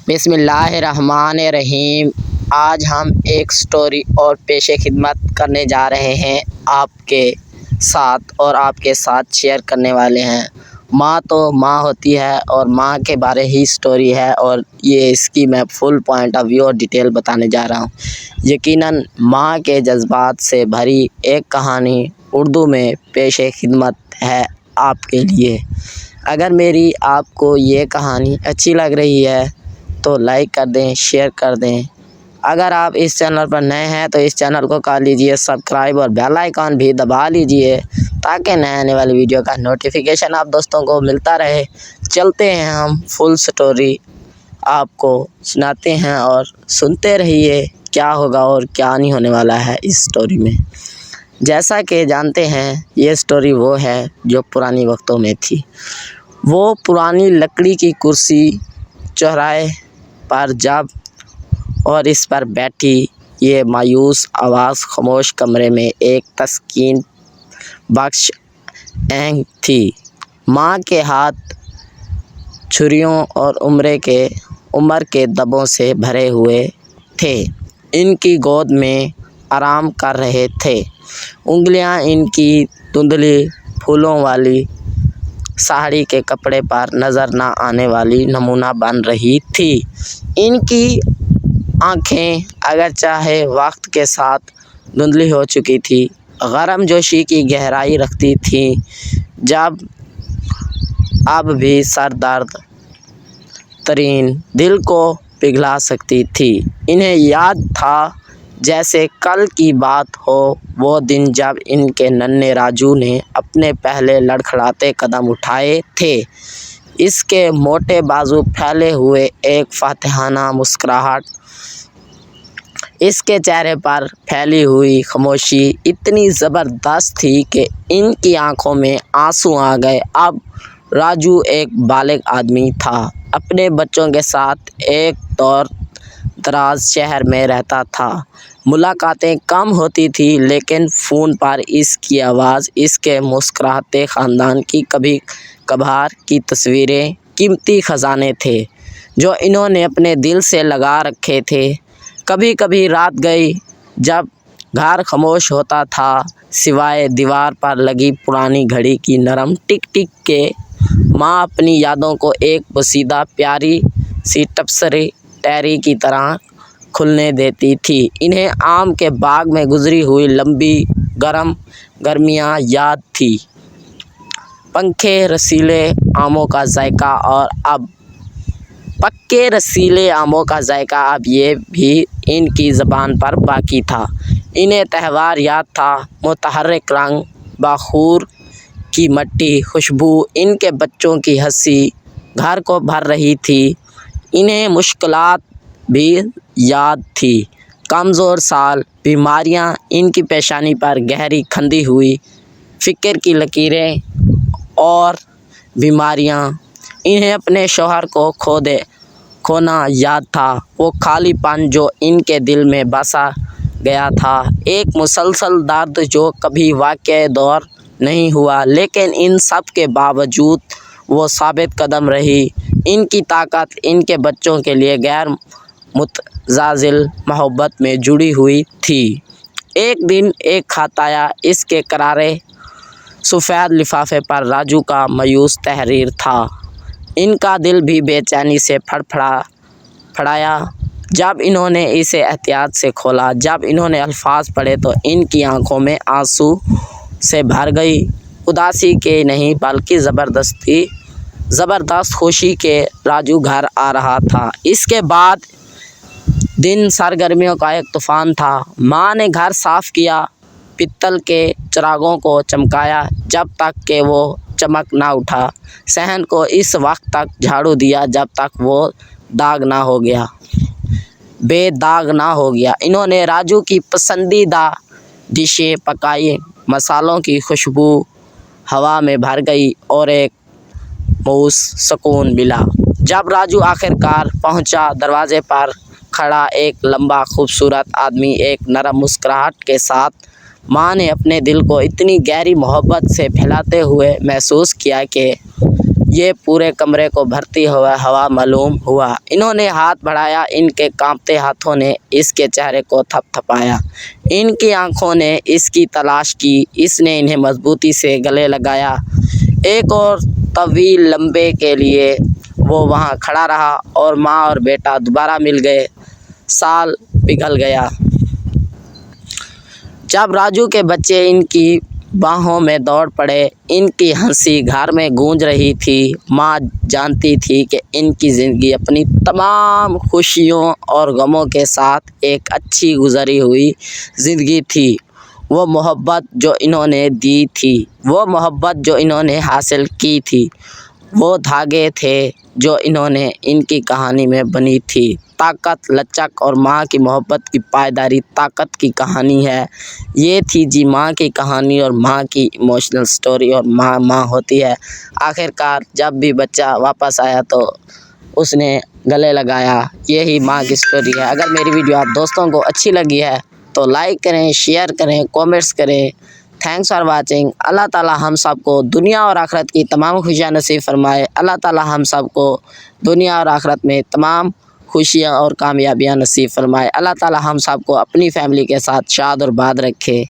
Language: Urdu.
بسم اللہ الرحمن الرحیم۔ آج ہم ایک سٹوری اور پیش خدمت کرنے جا رہے ہیں آپ کے ساتھ اور آپ کے ساتھ شیئر کرنے والے ہیں۔ ماں تو ماں ہوتی ہے اور ماں کے بارے ہی سٹوری ہے اور یہ اس کی میں فل پوائنٹ آف ویو اور ڈیٹیل بتانے جا رہا ہوں۔ یقیناً ماں کے جذبات سے بھری ایک کہانی اردو میں پیش خدمت ہے آپ کے لیے۔ اگر میری آپ کو یہ کہانی اچھی لگ رہی ہے تو لائک کر دیں، شیئر کر دیں۔ اگر آپ اس چینل پر نئے ہیں تو اس چینل کو کر لیجئے سبسکرائب اور بیل آئیکن بھی دبا لیجئے تاکہ نئے آنے والی ویڈیو کا نوٹیفیکیشن آپ دوستوں کو ملتا رہے۔ چلتے ہیں ہم فل سٹوری آپ کو سناتے ہیں اور سنتے رہیے کیا ہوگا اور کیا نہیں ہونے والا ہے اس سٹوری میں۔ جیسا کہ جانتے ہیں یہ سٹوری وہ ہے جو پرانی وقتوں میں تھی۔ وہ پرانی لکڑی کی کرسی چوراہے پر جب اور اس پر بیٹھی یہ مایوس آواز خاموش کمرے میں ایک تسکین بخش آہنگ تھی۔ ماں کے ہاتھ چھریوں اور عمر کے دبوں سے بھرے ہوئے تھے۔ ان کی گود میں آرام کر رہے تھے۔ انگلیاں ان کی دھندلی پھولوں والی ساڑی کے کپڑے پر نظر نہ آنے والی نمونہ بن رہی تھی۔ ان کی آنکھیں اگرچہ وقت کے ساتھ دھندلی ہو چکی تھی، گرم جوشی کی گہرائی رکھتی تھیں جب اب بھی سردرد ترین دل کو پگھلا سکتی تھی۔ انہیں یاد تھا جیسے کل کی بات ہو وہ دن جب ان کے ننھے راجو نے اپنے پہلے لڑکھڑاتے قدم اٹھائے تھے۔ اس کے موٹے بازو پھیلے ہوئے، ایک فاتحانہ مسکراہٹ، اس کے چہرے پر پھیلی ہوئی خاموشی اتنی زبردست تھی کہ ان کی آنکھوں میں آنسو آ گئے۔ اب راجو ایک بالغ آدمی تھا، اپنے بچوں کے ساتھ ایک دور دراز شہر میں رہتا تھا۔ ملاقاتیں کم ہوتی تھیں لیکن فون پر اس کی آواز، اس کے مسکراتے خاندان کی کبھی کبھار کی تصویریں قیمتی خزانے تھے جو انہوں نے اپنے دل سے لگا رکھے تھے۔ کبھی کبھی رات گئی جب گھر خاموش ہوتا تھا سوائے دیوار پر لگی پرانی گھڑی کی نرم ٹک ٹک کے، ماں اپنی یادوں کو ایک پوشیدہ پیاری سی ٹپسری ڈائری کی طرح کھلنے دیتی تھی۔ انہیں آم کے باغ میں گزری ہوئی لمبی گرمیاں یاد تھیں، پکے رسیلے آموں کا ذائقہ اب یہ بھی ان کی زبان پر باقی تھا۔ انہیں تہوار یاد تھا، متحرک رنگ، بخور کی مٹی خوشبو، ان کے بچوں کی ہنسی گھر کو بھر رہی تھی۔ انہیں مشکلات بھی یاد تھیں، کمزور سال، بیماریاں، ان کی پیشانی پر گہری کھندی ہوئی فکر کی لکیریں اور بیماریاں۔ انہیں اپنے شوہر کو کھونا یاد تھا، وہ خالی پن جو ان کے دل میں بسا گیا تھا، ایک مسلسل درد جو کبھی واقعہ دور نہیں ہوا لیکن ان سب کے باوجود وہ ثابت قدم رہی۔ ان کی طاقت ان کے بچوں کے لیے غیر متزلزل محبت میں جڑی ہوئی تھی۔ ایک دن ایک خط آیا، اس کے کرارے سفید لفافے پر راجو کا مایوس تحریر تھا۔ ان کا دل بھی بے چینی سے پھڑپھڑایا جب انہوں نے اسے احتیاط سے کھولا۔ جب انہوں نے الفاظ پڑھے تو ان کی آنکھوں میں آنسو سے بھر گئی، اداسی کے نہیں بلکہ زبردست خوشی کے۔ راجو گھر آ رہا تھا۔ اس کے بعد دن سرگرمیوں کا ایک طوفان تھا۔ ماں نے گھر صاف کیا، پتل کے چراغوں کو چمکایا جب تک کہ وہ چمک نہ اٹھا، صحن کو اس وقت تک جھاڑو دیا جب تک وہ بے داغ نہ ہو گیا۔ انہوں نے راجو کی پسندیدہ ڈشیں پکائیں، مسالوں کی خوشبو ہوا میں بھر گئی اور ایک مؤوس سکون ملا۔ جب راجو آخرکار پہنچا، دروازے پر کھڑا ایک لمبا خوبصورت آدمی ایک نرم مسکراہٹ کے ساتھ، ماں نے اپنے دل کو اتنی گہری محبت سے پھیلاتے ہوئے محسوس کیا کہ یہ پورے کمرے کو بھرتی ہوا ہوا معلوم ہوا۔ انہوں نے ہاتھ بڑھایا، ان کے کانپتے ہاتھوں نے اس کے چہرے کو تھپ تھپایا، ان کی آنکھوں نے اس کی تلاش کی، اس نے انہیں مضبوطی سے گلے لگایا۔ ایک اور طویل لمحے کے لیے وہ وہاں کھڑا رہا اور ماں اور بیٹا دوبارہ مل گئے۔ سال پگھل گیا۔ جب راجو کے بچے ان کی باہوں میں دوڑ پڑے، ان کی ہنسی گھر میں گونج رہی تھی۔ ماں جانتی تھی کہ ان کی زندگی اپنی تمام خوشیوں اور غموں کے ساتھ ایک اچھی گزری ہوئی زندگی تھی۔ وہ محبت جو انہوں نے دی تھی، وہ محبت جو انہوں نے حاصل کی تھی، وہ دھاگے تھے جو انہوں نے ان کی کہانی میں بنی تھی۔ طاقت، لچک اور ماں کی محبت کی پائیداری طاقت کی کہانی ہے۔ یہ تھی جی ماں کی کہانی اور ماں کی ایموشنل سٹوری، اور ماں ہوتی ہے۔ آخرکار جب بھی بچہ واپس آیا تو اس نے گلے لگایا۔ یہی ماں کی سٹوری ہے۔ اگر میری ویڈیو آپ دوستوں کو اچھی لگی ہے تو لائک کریں، شیئر کریں، کومنٹس کریں۔ Thanks for watching. اللہ تعالی ہم سب کو دنیا اور آخرت کی تمام خوشیاں نصیب فرمائے۔ اللہ تعالی ہم سب کو دنیا اور آخرت میں تمام خوشیاں اور کامیابیاں نصیب فرمائے۔ اللہ تعالی ہم سب کو اپنی فیملی کے ساتھ شاد اور باد رکھے۔